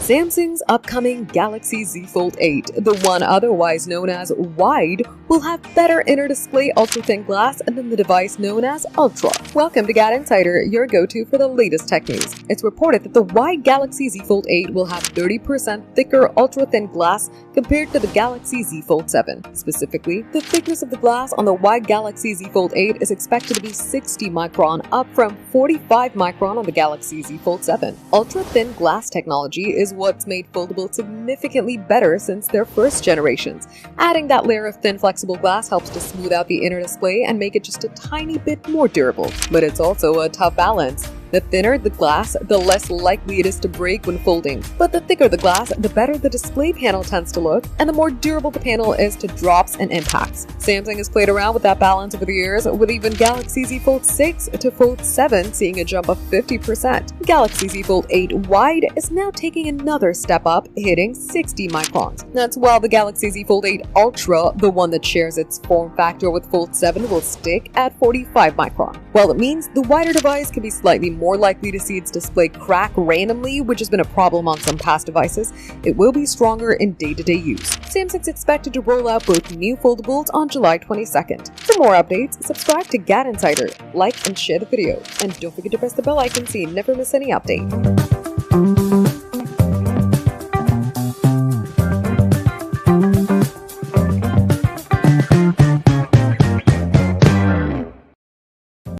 Samsung's upcoming Galaxy Z Fold 8, the one otherwise known as Wide, will have better inner display ultra-thin glass than the device known as Ultra. Welcome to GadInsider, your go-to for the latest tech news. It's reported that the Wide Galaxy Z Fold 8 will have 30% thicker ultra-thin glass compared to the Galaxy Z Fold 7. Specifically, the thickness of the glass on the Wide Galaxy Z Fold 8 is expected to be 60 micron, up from 45 micron on the Galaxy Z Fold 7. Ultra-thin glass technology is what's made foldable significantly better since their first generations. Adding that layer of thin flexible glass helps to smooth out the inner display and make it just a tiny bit more durable. But it's also a tough balance. The thinner the glass, the less likely it is to break when folding. But the thicker the glass, the better the display panel tends to look, and the more durable the panel is to drops and impacts. Samsung has played around with that balance over the years, with even Galaxy Z Fold 6 to Fold 7 seeing a jump of 50%. Galaxy Z Fold 8 Wide is now taking another step up, hitting 60 microns. That's while the Galaxy Z Fold 8 Ultra, the one that shares its form factor with Fold 7, will stick at 45 micron. While it means the wider device can be slightly more likely to see its display crack randomly, which has been a problem on some past devices, it will be stronger in day-to-day use. Samsung's expected to roll out both new foldables on July 22nd. For more updates, subscribe to GadInsider, like and share the video, and don't forget to press the bell icon so you never miss any update.